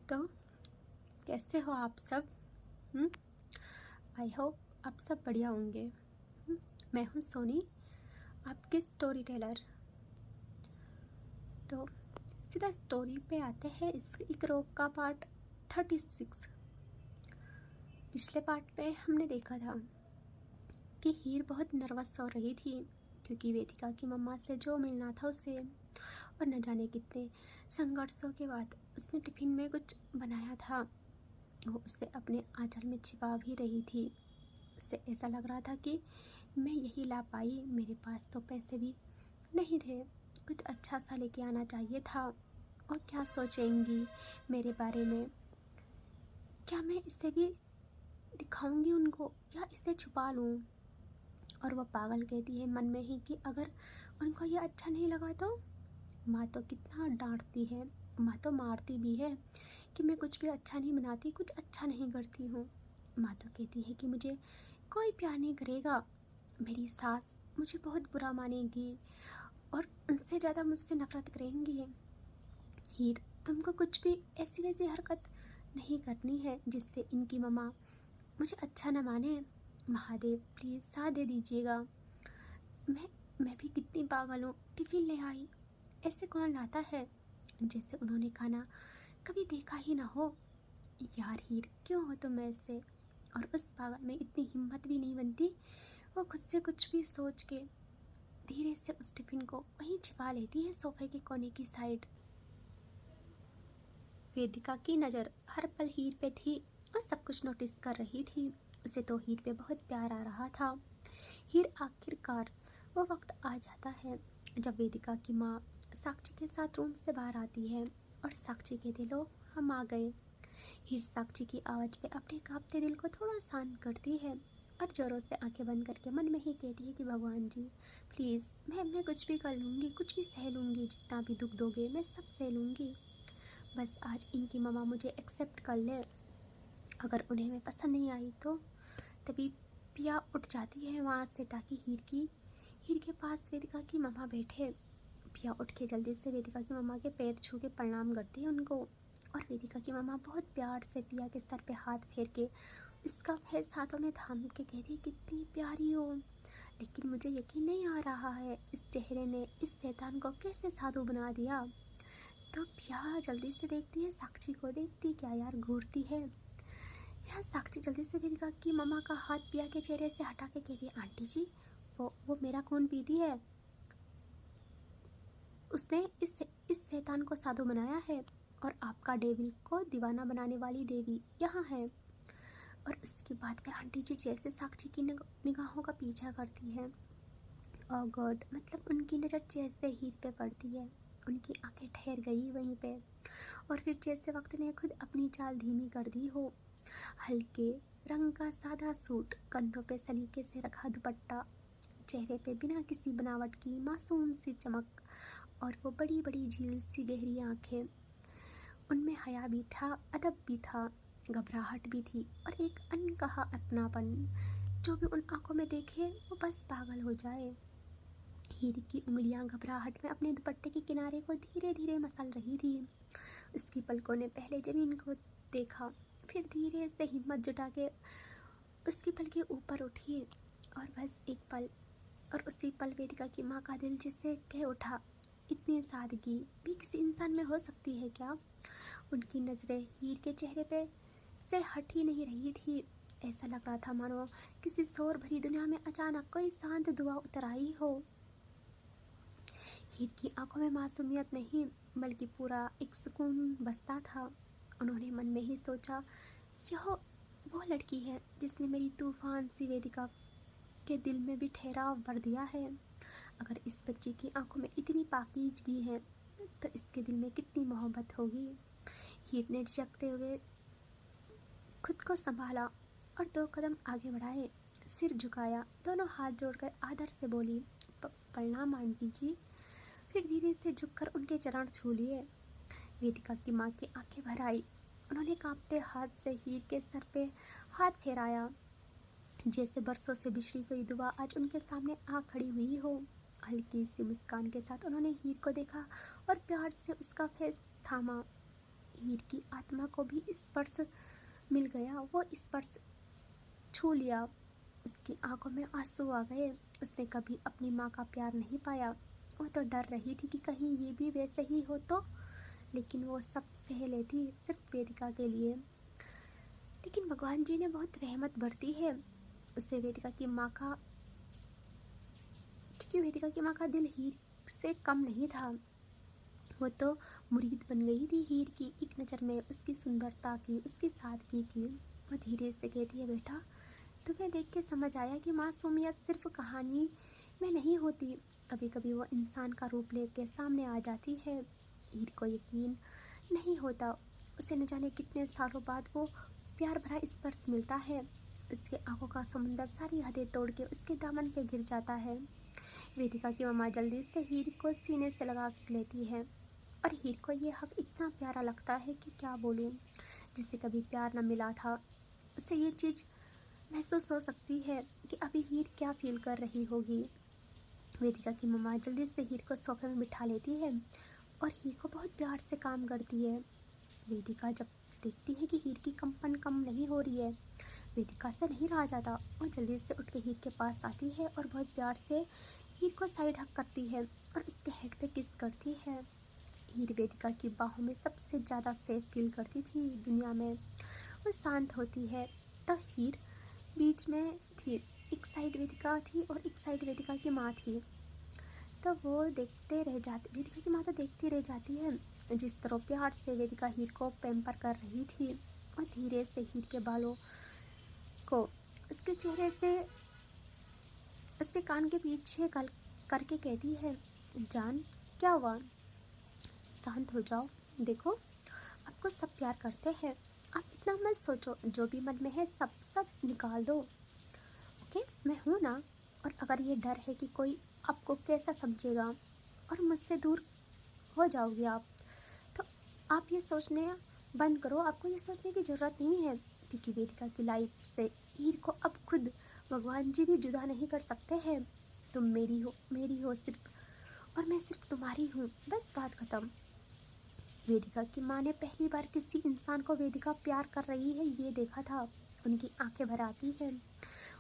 तो कैसे हो आप सब? आई होप आप सब बढ़िया होंगे। मैं हूँ सोनी, आपकी स्टोरी टेलर। तो सीधा स्टोरी पे आते हैं। इस इकरोक का पार्ट 36। पिछले पार्ट पे हमने देखा था कि हीर बहुत नर्वस हो रही थी क्योंकि वेदिका की मम्मा से जो मिलना था उसे, और न जाने कितने संघर्षों के बाद उसने टिफ़िन में कुछ बनाया था। वो उसे अपने आंचल में छिपा भी रही थी। उससे ऐसा लग रहा था कि मैं यही ला पाई, मेरे पास तो पैसे भी नहीं थे, कुछ अच्छा सा लेके आना चाहिए था। और क्या सोचेंगी मेरे बारे में? क्या मैं इसे भी दिखाऊंगी उनको या इसे छुपा लूँ? और वह पागल कहती है मन में ही कि अगर उनको यह अच्छा नहीं लगा तो? माँ तो कितना डांटती है, माँ तो मारती भी है कि मैं कुछ भी अच्छा नहीं बनाती, कुछ अच्छा नहीं करती हूँ। माँ तो कहती है कि मुझे कोई प्यार नहीं करेगा, मेरी सास मुझे बहुत बुरा मानेगी और उनसे ज़्यादा मुझसे नफरत करेंगी। हीर, तुमको कुछ भी ऐसी वैसी हरकत नहीं करनी है जिससे इनकी मम्मा मुझे अच्छा न माने। महादेव प्लीज़ साथ दे दीजिएगा। मैं भी कितनी पागल हूँ, टिफ़िन ले आई, ऐसे कौन लाता है जैसे उन्होंने खाना कभी देखा ही ना हो। यार हीर, क्यों हो तुम ऐसे? और उस पागल में इतनी हिम्मत भी नहीं बनती, वो खुद से कुछ भी सोच के धीरे से उस टिफ़िन को वहीं छिपा लेती है सोफे के कोने की साइड। वेदिका की नज़र हर पल हीर पे थी और सब कुछ नोटिस कर रही थी। उसे तो हीर पे बहुत प्यार आ रहा था। हीर आखिरकार वो वक्त आ जाता है जब वेदिका की माँ साक्षी के साथ रूम से बाहर आती है और साक्षी कहती, लो हम आ गए। हीर साक्षी की आवाज़ पे अपने कांपते दिल को थोड़ा शांत करती है और जोरों से आंखें बंद करके मन में ही कहती है कि भगवान जी प्लीज़, मैं कुछ भी कर लूँगी, कुछ भी सह लूँगी, जितना भी दुख दोगे मैं सब सह लूँगी। बस आज इनकी मम्मा मुझे एक्सेप्ट कर ले। अगर उन्हें मैं पसंद नहीं आई तो? तभी पिया उठ जाती है वहाँ से ताकि हीर के पास वेदिका की मम्मा बैठे। पिया उठ के जल्दी से वेदिका की मम्मा के पैर छू के प्रणाम करती है उनको। और वेदिका की मम्मा बहुत प्यार से पिया के सर पे हाथ फेर के इसका फेस हाथों में थाम के कहती है, कितनी प्यारी हो, लेकिन मुझे यकीन नहीं आ रहा है इस चेहरे ने इस शैतान को कैसे साधु बना दिया। तो पिया जल्दी से देखती है साक्षी को, देखती क्या यार, घूरती है। यह साक्षी जल्दी से वेदिका की मम्मा का हाथ पिया के चेहरे से हटा के कहती है, आंटी जी वो मेरा खून पीती है, उसने इस शैतान को साधु बनाया है और आपका डेविल को दीवाना बनाने वाली देवी यहाँ है। और उसकी बात पे आंटी जी जैसे साक्षी की निगाहों का पीछा करती है। ओह गॉड, मतलब उनकी नज़र जैसे हीर पे पड़ती है, उनकी आंखें ठहर गई वहीं पे। और फिर जैसे वक्त ने खुद अपनी चाल धीमी कर दी हो। हल्के रंग का सादा सूट, कंधों पे सलीके से रखा दुपट्टा, चेहरे पे बिना किसी बनावट की मासूम सी चमक, और वो बड़ी बड़ी झील सी गहरी आंखें। उनमें हया भी था, अदब भी था, घबराहट भी थी और एक अनकहा अपनापन। जो भी उन आंखों में देखे वो बस पागल हो जाए। हीर की उंगलियां घबराहट में अपने दुपट्टे के किनारे को धीरे धीरे मसल रही थी। उसकी पलकों ने पहले जमीन को देखा, फिर धीरे से हिम्मत जुटा के उसकी पलकें ऊपर उठी। और बस एक पल, और उसी पल वेदिका की माँ का दिल जिससे कह उठा, इतनी सादगी भी किसी इंसान में हो सकती है क्या? उनकी नज़रें हीर के चेहरे पे से हट ही नहीं रही थी। ऐसा लग रहा था मानो किसी शोर भरी दुनिया में अचानक कोई शांत दुआ उतर आई हो। हीर की आंखों में मासूमियत नहीं बल्कि पूरा एक सुकून बसता था। उन्होंने मन में ही सोचा, यह वो लड़की है जिसने मेरी तूफान सी वेदिका के दिल में भी ठहराव भर दिया है। अगर इस बच्ची की आंखों में इतनी पाकीज़गी है तो इसके दिल में कितनी मोहब्बत होगी। हीर ने झिझकते हुए खुद को संभाला और 2 कदम आगे बढ़ाए, सिर झुकाया, दोनों हाथ जोड़कर आदर से बोली, प्रणाम आंटी जी। फिर धीरे से झुककर उनके चरण छू लिए। वेदिका की माँ की आंखें भर आई। उन्होंने कांपते हाथ से हीर के सर पे हाथ फेराया, जैसे बरसों से बिछड़ी हुई दुआ आज उनके सामने आ खड़ी हुई हो। हल्की सी मुस्कान के साथ उन्होंने हीर को देखा और प्यार से उसका फेस थामा। हीर की आत्मा को भी स्पर्श मिल गया। वो स्पर्श छू लिया। उसकी आंखों में आंसू आ गए। उसने कभी अपनी माँ का प्यार नहीं पाया। वो तो डर रही थी कि कहीं ये भी वैसे ही हो तो, लेकिन वो सब सह लेती सिर्फ वेदिका के लिए। लेकिन भगवान जी ने बहुत रहमत बरती है उसे वेदिका की माँ का, क्योंकि वेदिका की माँ का दिल हीर से कम नहीं था। वो तो मुरीद बन गई थी हीर की एक नज़र में, उसकी सुंदरता की, उसकी सादगी की। वो धीरे से कहती है, बेटा तुम्हें देख के समझ आया कि मासूमियत सिर्फ कहानी में नहीं होती, कभी कभी वो इंसान का रूप लेकर सामने आ जाती है। हीर को यकीन नहीं होता, उसे न जाने कितने सालों बाद वो प्यार भरा स्पर्श मिलता है। उसके आंखों का समुंदर सारी हदें तोड़ के उसके दामन पे गिर जाता है। वेदिका की मम्मा जल्दी से हीर को सीने से लगा लेती है और हीर को ये हक इतना प्यारा लगता है कि क्या बोलूँ। जिसे कभी प्यार न मिला था उसे ये चीज़ महसूस हो सकती है कि अभी हीर क्या फील कर रही होगी। वेदिका की मम्मा जल्दी से हीर को सोफे में बिठा लेती है और हीर को बहुत प्यार से काम करती है। वेदिका जब देखती है कि हीर की कंपन कम नहीं हो रही है, वेदिका से नहीं रहा जाता। वो जल्दी से उठ के हीर के पास आती है और बहुत प्यार से हीर को साइड हक करती है और उसके हेड पे किस करती है। हीर वेदिका की बाहों में सबसे ज़्यादा सेफ फील करती थी दुनिया में। वो शांत होती है तो हीर बीच में थी। एक साइड वेदिका थी और एक साइड वेदिका की माँ थी। तो वो देखते रह जाती, वेदिका की माँ तो देखती रह जाती है जिस तरह प्यार से वेदिका हीर को पैम्पर कर रही थी। और धीरे से हीर के बालों को उसके चेहरे से उसके कान के पीछे करके कहती है, जान क्या हुआ, शांत हो जाओ, देखो आपको सब प्यार करते हैं, आप इतना मत सोचो, जो भी मन में है सब सब निकाल दो। ओके मैं हूँ ना। और अगर ये डर है कि कोई आपको कैसा समझेगा और मुझसे दूर हो जाओगे आप, तो आप ये सोचने बंद करो। आपको ये सोचने की ज़रूरत नहीं है, क्योंकि वेदिका की लाइफ से हीर को अब खुद भगवान जी भी जुदा नहीं कर सकते हैं। तुम मेरी हो सिर्फ, और मैं सिर्फ तुम्हारी हूँ, बस बात ख़त्म। वेदिका की माँ ने पहली बार किसी इंसान को वेदिका प्यार कर रही है ये देखा था। उनकी आंखें भर आती है।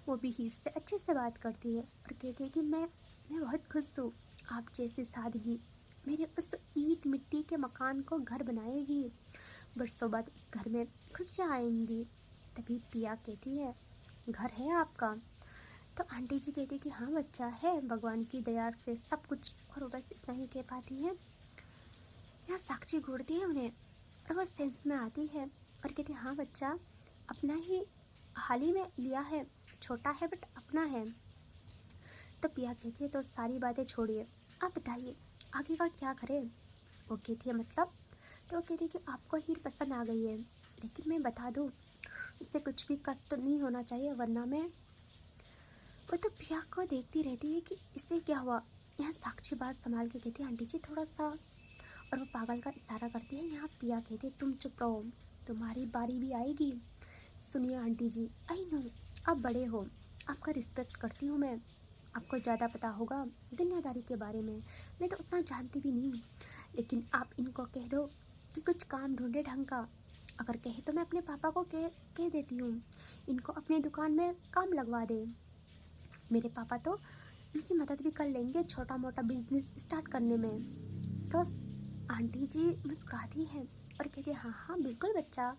वो भी हीर से अच्छे से बात करती है और कहती है कि मैं बहुत खुश हूँ, आप जैसी सादगी मेरे उस ईंट मिट्टी के मकान को घर बनाएगी। बरसों बाद इस घर में खुशियाँ आएंगी। तभी पिया कहती है, घर है आपका? तो आंटी जी कहती है कि हाँ बच्चा है, भगवान की दया से सब कुछ। और वो बस इतना ही कह पाती है। यहाँ साक्षी घूरती है उन्हें और वो सेंस में आती है और कहती है, हाँ बच्चा अपना ही हाल ही में लिया है, छोटा है बट अपना है। तो पिया कहती है, तो सारी बातें छोड़िए, आप बताइए आगे का क्या करें। वो कहती है मतलब? तो वो कहती है कि आपको हीर पसंद आ गई है, लेकिन मैं बता दूँ उससे कुछ भी कष्ट नहीं होना चाहिए, वरना मैं। वो तो पिया को देखती रहती है कि इससे क्या हुआ। यहाँ साक्षी बात संभाल के कहती है, आंटी जी थोड़ा सा, और वो पागल का इशारा करती है। यहाँ पिया कहती है, तुम चुप रहो, तुम्हारी बारी भी आएगी। सुनिए आंटी जी, आई नो आप बड़े हो, आपका रिस्पेक्ट करती हूँ मैं, आपको ज़्यादा पता होगा दुनियादारी के बारे में, मैं तो उतना जानती भी नहीं। लेकिन आप इनको कह दो कि कुछ काम ढूंढे ढंग का। अगर कहे तो मैं अपने पापा को कह देती हूँ इनको अपनी दुकान में काम लगवा दे। मेरे पापा तो इनकी मदद भी कर लेंगे छोटा मोटा बिजनेस स्टार्ट करने में। तो आंटी जी मुस्कुराती है और कहती है, हाँ हाँ बिल्कुल बच्चा,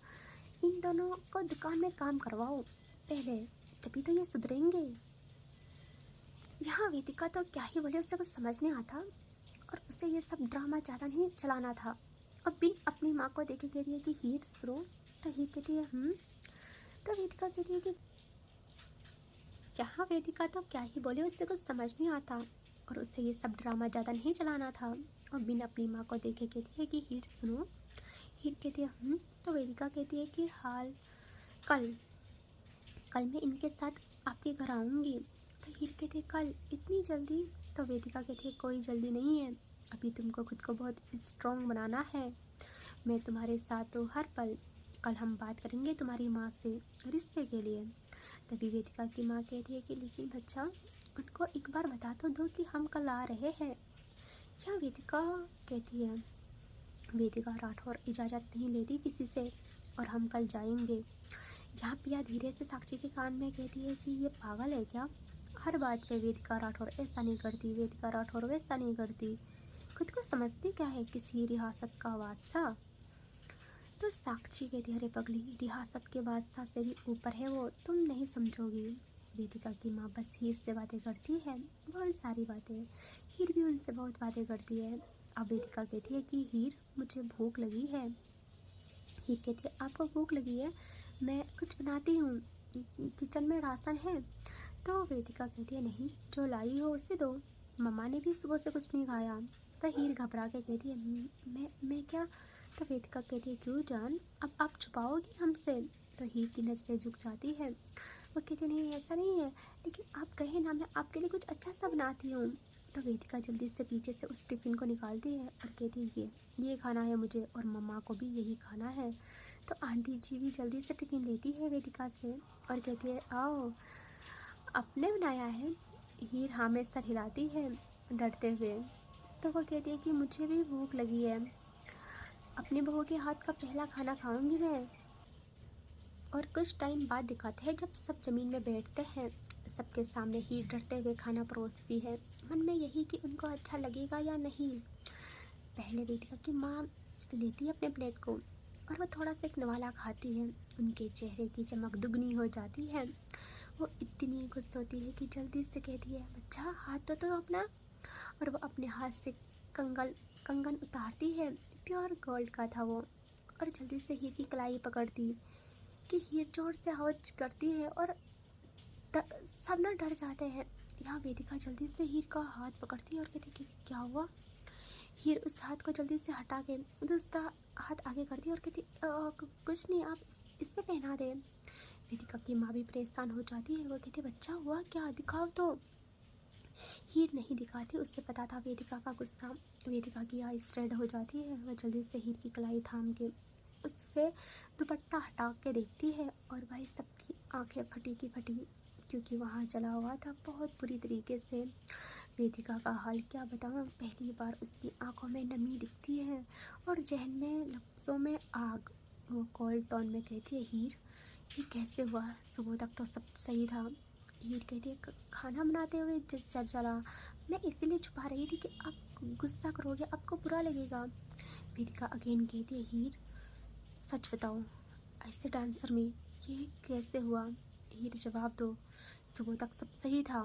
इन दोनों को दुकान में काम करवाओ पहले, तभी तो ये सुधरेंगे। यहाँ वेदिका तो क्या ही बोले, उसे कुछ समझ नहीं आता और उसे ये सब ड्रामा ज़्यादा नहीं चलाना था। और बिन अपनी माँ को देखे कहती है कि हीर सुनो। तो हीर कहती है तो वेदिका कहती है कि यहाँ वेदिका तो क्या ही बोले, उससे कुछ समझ नहीं आता और उसे ये सब ड्रामा ज़्यादा नहीं चलाना था। और बिन अपनी माँ को देखे कहती है कि हीर सुनो। हीर कहती है तो वेदिका कहती है कि हाल कल कल मैं इनके साथ आपके घर आऊँगी। तो हीर कहती है, कल इतनी जल्दी? तो वेदिका कहती है, कोई जल्दी नहीं है, अभी तुमको खुद को बहुत स्ट्रॉन्ग बनाना है, मैं तुम्हारे साथ हूँ हर पल। कल हम बात करेंगे तुम्हारी माँ से रिश्ते के लिए। तभी वेदिका की माँ कहती है कि लेकिन बच्चा उनको एक बार बता तो दो कि हम कल आ रहे हैं। क्या वेदिका कहती है, वेदिका राठौर इजाज़त नहीं लेती किसी से और हम कल जाएंगे। यहाँ पिया धीरे से साक्षी के कान में कहती है कि ये पागल है क्या, हर बात पे वेदिका राठौर ऐसा नहीं करती, वेदिका राठौर वैसा नहीं करती, खुद को समझती क्या है किसी रियासत का बादशाह। तो साक्षी कहती है अरे पगली, रियासत के बादशाह से भी ऊपर है वो, तुम नहीं समझोगी। वेदिका की माँ बस हीर से बातें करती है, बहुत सारी बातें, हीर भी उनसे बहुत बातें करती है। अब वेदिका कहती है कि हीर मुझे भूख लगी है। हीर कहती है आपको भूख लगी है, मैं कुछ बनाती हूँ, किचन में राशन है। तो वेदिका कहती है नहीं, जो लाई हो उसे दो, मम्मा ने भी सुबह से कुछ नहीं खाया। तो हीर घबरा के कहती है मैं क्या। तो वेदिका कहती है क्यों जान, अब आप छुपाओगी हमसे। तो हीर की नज़रें झुक जाती है, वो कहती नहीं ऐसा नहीं है, लेकिन आप कहे ना, मैं आपके लिए कुछ अच्छा सा बनाती हूँ। तो वेदिका जल्दी से पीछे से उस टिफ़िन को निकालती है और कहती है ये खाना है मुझे और मम्मा को भी यही खाना है। तो आंटी जी भी जल्दी से टिफ़िन लेती है वेदिका से और कहती है आओ, आपने बनाया है। हीर हाँ में सर हिलाती है डरते हुए। तो वो कहती है कि मुझे भी भूख लगी है, अपनी बहू के हाथ का पहला खाना खाऊंगी मैं। और कुछ टाइम बाद दिखाते हैं जब सब ज़मीन में बैठते हैं, सबके सामने हीर डरते हुए खाना परोसती है, मन में यही कि उनको अच्छा लगेगा या नहीं। पहले वेदिका की माँ लेती है अपने प्लेट को और वो थोड़ा सा एक नवाला खाती है, उनके चेहरे की चमक दुगनी हो जाती है। वो इतनी खुश होती है कि जल्दी से कहती है बच्चा हाथ तो अपना। और वो अपने हाथ से कंगन उतारती है, प्योर गोल्ड का था वो, और जल्दी से हीर की कलाई पकड़ती कि हीर जोर से आवाज करती है और सब ना डर जाते हैं। यहाँ वेदिका जल्दी से हीर का हाथ पकड़ती है और कहती कि क्या हुआ। हीर उस हाथ को जल्दी से हटा के दूसरा हाथ आगे करती है और कहती कुछ नहीं, आप इसमें पहना दे। वेदिका की माँ भी परेशान हो जाती है, वो कहती बच्चा हुआ क्या, दिखाओ तो। हीर नहीं दिखाती, उससे पता था वेदिका का गुस्सा। वेदिका की आइस रेड हो जाती है, वह जल्दी से हीर की कलाई थाम के उससे दुपट्टा हटा के देखती है और भाई सबकी आंखें फटी की फटी, क्योंकि वहाँ जला हुआ था बहुत बुरी तरीके से। वेदिका का हाल क्या बताऊँ, पहली बार उसकी आंखों में नमी दिखती है और जहन में लफ्ज़ों में आग। वो कोल्ड टोन में कहती है हीर ये कैसे हुआ, सुबह तक तो सब सही था। हीर कहती है खाना बनाते हुए जल जला, मैं इसीलिए छुपा रही थी कि आप गुस्सा करोगे, आपको बुरा लगेगा। वेदिका अगेन कहती है हीर सच बताओ, ऐसे डांसर में ये कैसे हुआ। हीर जवाब दो, सुबह तक सब सही था।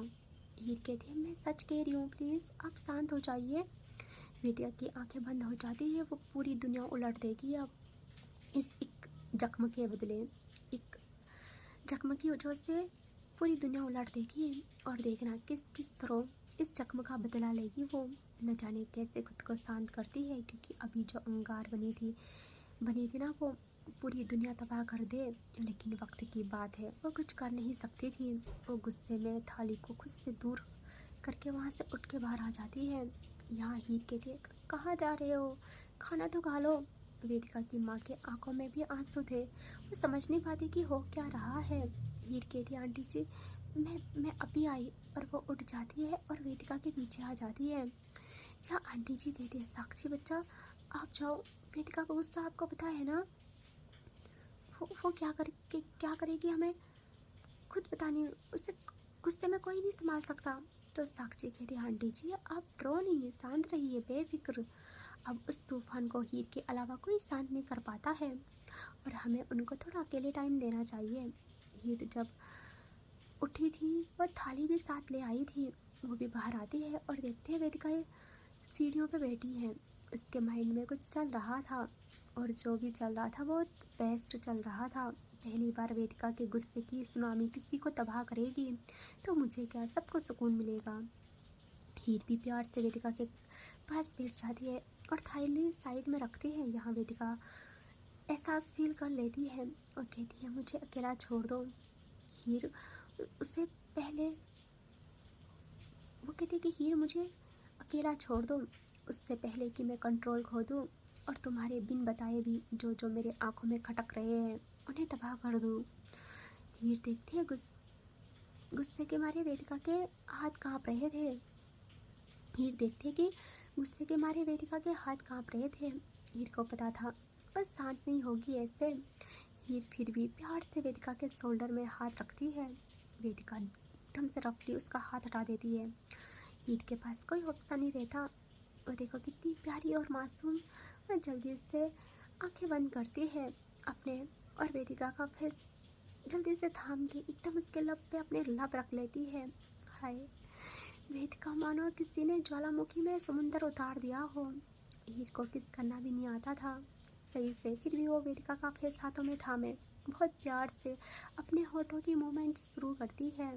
हीर कहती है मैं सच कह रही हूँ, प्लीज़ आप शांत हो जाइए। वेदिका की आंखें बंद हो जाती है, वो पूरी दुनिया उलट देगी अब इस एक जख्म के बदले। एक जख्म की वजह से पूरी दुनिया उलट देगी और देखना किस किस तरह इस जख्म का बदला लेगी वो। न जाने कैसे खुद को शांत करती है, क्योंकि अभी जो अंगार बनी थी ना, वो पूरी दुनिया तबाह कर दे। लेकिन वक्त की बात है, वो कुछ कर नहीं सकती थी। वो गुस्से में थाली को खुद से दूर करके वहाँ से उठ के बाहर आ जाती है। यहाँ हीर कहती है कहाँ जा रहे हो, खाना तो खा लो। वेदिका की माँ के आंखों में भी आंसू थे, वो समझ नहीं पाती कि हो क्या रहा है। हीर कहती है आंटी जी मैं अभी आई, और वो उठ जाती है और वेदिका के पीछे आ जाती है। या आंटी जी कहती है साक्षी बच्चा आप जाओ, वेदिका का गुस्सा आपको पता है ना, वो क्या करेगी हमें खुद पता नहीं, उसे गुस्से में कोई नहीं संभाल सकता। तो साक्षी कहती है आंटी जी आप डरो नहीं, शांत रहिए बेफिक्र, अब उस तूफान को हीर के अलावा कोई शांत नहीं कर पाता है और हमें उनको थोड़ा अकेले टाइम देना चाहिए। हीर जब उठी थी वह थाली भी साथ ले आई थी, वो भी बाहर आती है और देखते हैं वेदिका सीढ़ियों पे बैठी है। उसके माइंड में कुछ चल रहा था और जो भी चल रहा था वो बेस्ट चल रहा था। पहली बार वेदिका के गुस्से की सुनामी किसी को तबाह करेगी तो मुझे क्या, सबको सुकून मिलेगा। हीर भी प्यार से वेदिका के पास बैठ जाती है और थाली साइड में रखती है। यहाँ वेदिका एहसास फील कर लेती है और कहती है मुझे अकेला छोड़ दो। हीर उससे पहले वो कहती है कि हीर मुझे अकेला छोड़ दो, उससे पहले कि मैं कंट्रोल खो दूँ और तुम्हारे बिन बताए भी जो मेरे आंखों में खटक रहे हैं उन्हें तबाह कर दूँ। हीर देखती है गुस्से के मारे वेदिका के हाथ काँप रहे थे। हीर देखती है कि गुस्से के मारे वेदिका के हाथ काँप रहे थे। हीर को पता था और शांत नहीं होगी ऐसे। हीर फिर भी प्यार से वेदिका के शोल्डर में हाथ रखती है। वेदिका एकदम से रफली उसका हाथ हटा देती है। हीर के पास कोई ऑप्शन नहीं रहता। वो देखो कितनी प्यारी और मासूम। वह जल्दी से आंखें बंद करती है अपने और वेदिका का फेस जल्दी से थाम के एकदम उसके लब पे अपने लब रख लेती है। हाय, वेदिका मानो किसी ने ज्वालामुखी में समुंदर उतार दिया हो। हीर को किस करना भी नहीं आता था सही से, फिर भी वो वेदिका का फेस हाथों में थामे बहुत प्यार से अपने होठों की मूवमेंट शुरू करती है।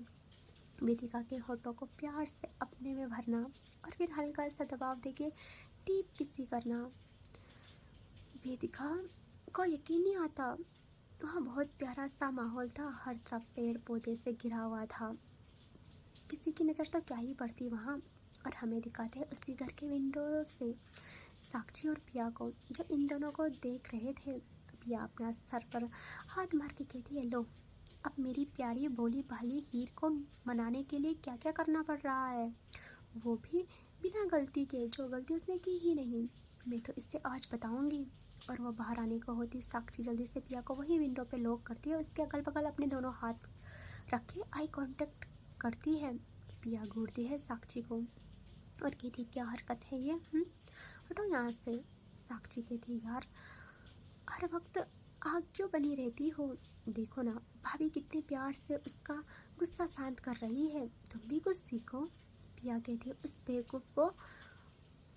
वेदिका के होठों को प्यार से अपने में भरना और फिर हल्का सा दबाव देके डीप किसी करना। वेदिका को यकीन नहीं आता। वहाँ बहुत प्यारा सा माहौल था, हर तरफ पेड़ पौधे से घिरा हुआ था। किसी की नज़र तो क्या ही पड़ती वहाँ। और हमें दिखाते उसी घर के विंडो से साक्षी और पिया को, जो इन दोनों को देख रहे थे। पिया अपना सर पर हाथ मार के कहती है, लो अब मेरी प्यारी भोली भाली हीर को मनाने के लिए क्या क्या करना पड़ रहा है, वो भी बिना गलती के, जो गलती उसने की ही नहीं। मैं तो इससे आज बताऊंगी। और वो बाहर आने को होती साक्षी जल्दी से पिया को वही विंडो पे लॉक करती है। उसके अगल बगल अपने दोनों हाथ रखे आई कांटेक्ट करती है। पिया घूरती है साक्षी को और कहती, क्या हरकत है ये, हटो यहाँ से। साक्षी कहती, यार हर वक्त आग क्यों बनी रहती हो, देखो ना भाभी कितने प्यार से उसका गुस्सा शांत कर रही है, तुम भी कुछ सीखो। पिया कहती है, उस बेवकूफ़ को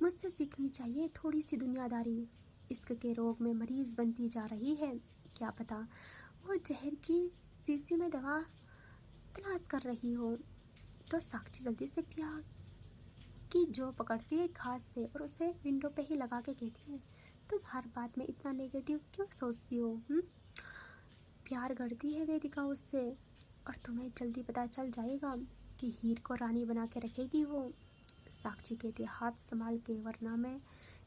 मुझसे सीखनी चाहिए थोड़ी सी दुनियादारी। इश्क के रोग में मरीज बनती जा रही है, क्या पता वो जहर की शीशी में दवा तलाश कर रही हो। तो साक्षी जल्दी से पिया की जो पकड़ती है घास से और उसे विंडो पे ही लगा के कहती है, तुम हर बात में इतना नेगेटिव क्यों सोचती हो। प्यार करती है वेदिका उससे और तुम्हें जल्दी पता चल जाएगा कि हीर को रानी बना के रखेगी वो। साक्षी कहती है, हाथ संभाल के, वरना मैं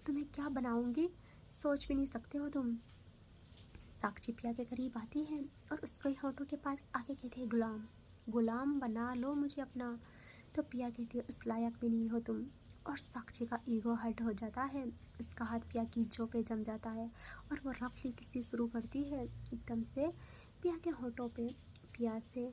तुम्हें क्या बनाऊंगी सोच भी नहीं सकते हो तुम। साक्षी पिया के करीब आती है और उसके होठों के पास आके कहती है, गुलाम गुलाम बना लो मुझे अपना। तो पिया कहती है, उस लायक भी नहीं हो तुम। और साक्षी का ईगो हर्ट हो जाता है। उसका हाथ पिया की जो पे जम जाता है और वो रफली किसी शुरू करती है एकदम से पिया के होठों पे। पिया से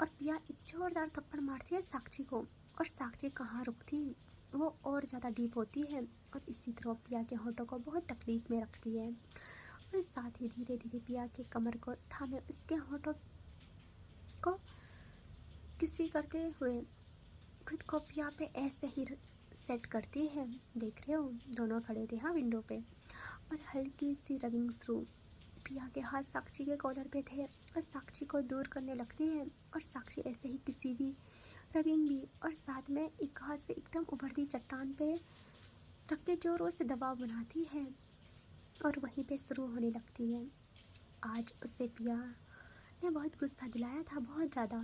और पिया एक जोरदार थप्पड़ मारती है साक्षी को और साक्षी कहाँ रुकती, वो और ज़्यादा डीप होती है और इसी तरह पिया के होठों को बहुत तकलीफ में रखती है। और साथ ही धीरे धीरे पिया के कमर को थामे उसके होठों को किसी करते हुए खुद को पिया पे ऐसे ही सेट करती है। देख रहे हो, दोनों खड़े थे हाँ विंडो पे और हल्की सी रबिंग थ्रू। पिया के हाथ साक्षी के कॉलर पे थे और साक्षी को दूर करने लगती है और साक्षी ऐसे ही किसी भी रबिंग भी और साथ में एक हाथ से एकदम उभरती चट्टान पे रख के जोरों से दबाव बनाती है और वहीं पे शुरू होने लगती है। आज उसे पिया ने बहुत गुस्सा दिलाया था, बहुत ज़्यादा।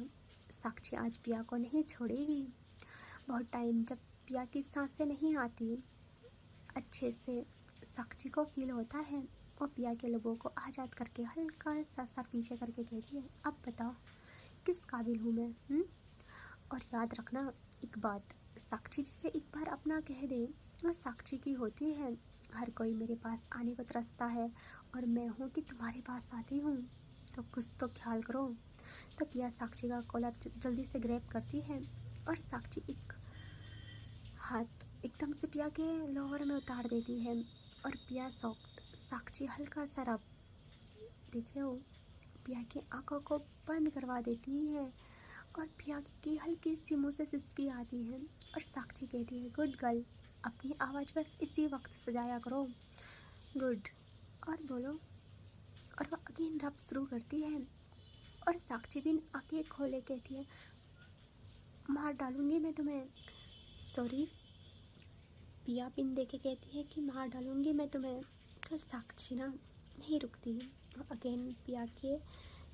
साक्षी आज पिया को नहीं छोड़ेगी। बहुत टाइम जब पिया की सांसें नहीं आती अच्छे से, साक्षी को फील होता है। वो पिया के लोगों को आज़ाद करके हल्का सा सर पीछे करके कहती है, अब बताओ किस काबिल हूँ मैं। और याद रखना एक बात, साक्षी जिसे एक बार अपना कह दे वो साक्षी की होती है। हर कोई मेरे पास आने को तरसता है और मैं हूँ कि तुम्हारे पास आती हूँ, तो कुछ तो ख्याल करो। तो पिया साक्षी का कॉलर जल्दी से ग्रैब करती है और साक्षी एक हाथ एकदम से पिया के लोअर में उतार देती है और पिया सॉफ्ट, साक्षी हल्का सा रब। देख रहे हो, पिया की आंखों को बंद करवा देती है और पिया की हल्की सी मुँह से सिसकी आती है और साक्षी कहती है, गुड गर्ल, अपनी आवाज़ बस इसी वक्त सजाया करो, गुड। और बोलो। और वह अगेन रब शुरू करती है और साक्षी भी आंखें खोले कहती है, मार डालूंगी मैं तुम्हें, सॉरी। पिया पिन दे के कहती है कि मार डालूंगी मैं तुम्हें। तो साक्षी ना नहीं रुकती, वो अगेन पिया के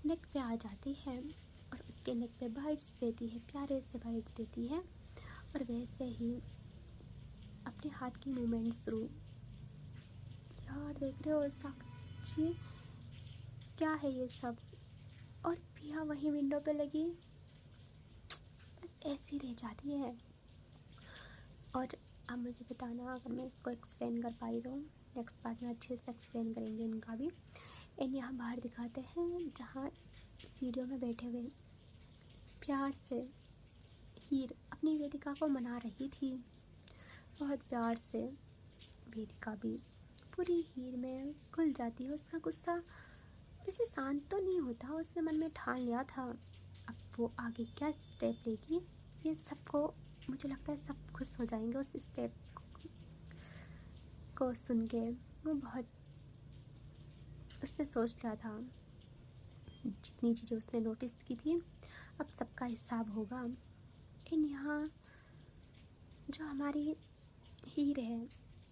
नेक पे आ जाती है और उसके नेक पे बाइट्स देती है, प्यारे से बाइट देती है और वैसे ही अपने हाथ की मूवमेंट शुरू। यार देख रहे हो साक्षी, क्या है ये सब। और पिया वही विंडो पे लगी बस ऐसी रह जाती है। और अब मुझे बताना अगर मैं इसको एक्सप्लेन कर पाई तो। नेक्स्ट पार्ट में अच्छे से एक्सप्लेन करेंगे इनका भी। एंड यहाँ बाहर दिखाते हैं जहाँ सीढ़ियों में बैठे हुए प्यार से हीर अपनी वेदिका को मना रही थी, बहुत प्यार से। वेदिका भी पूरी हीर में घुल जाती है। उसका गुस्सा वैसे शांत तो नहीं होता, उसने मन में ठान लिया था अब वो आगे क्या स्टेप लेगी ये सबको, मुझे लगता है सब खुश हो जाएंगे उस स्टेप को सुन के। वो बहुत उसने सोच लिया था, जितनी चीज़ें उसने नोटिस की थी अब सबका हिसाब होगा। इन यहाँ जो हमारी हीर है,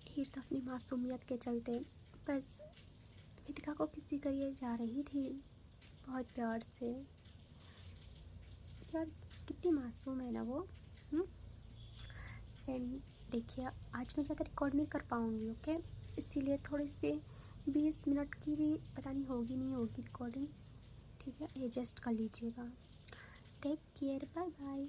हीर तो अपनी मासूमियत के चलते बस वेदिका को किसी करिए जा रही थी बहुत प्यार से। यार कितनी मासूम है ना वो। एंड देखिए आज मैं ज़्यादा रिकॉर्ड नहीं कर पाऊँगी, ओके, इसीलिए थोड़ी सी 20 मिनट की भी पता नहीं होगी नहीं होगी रिकॉर्डिंग, ठीक है, एडजस्ट कर लीजिएगा। Take care, bye bye.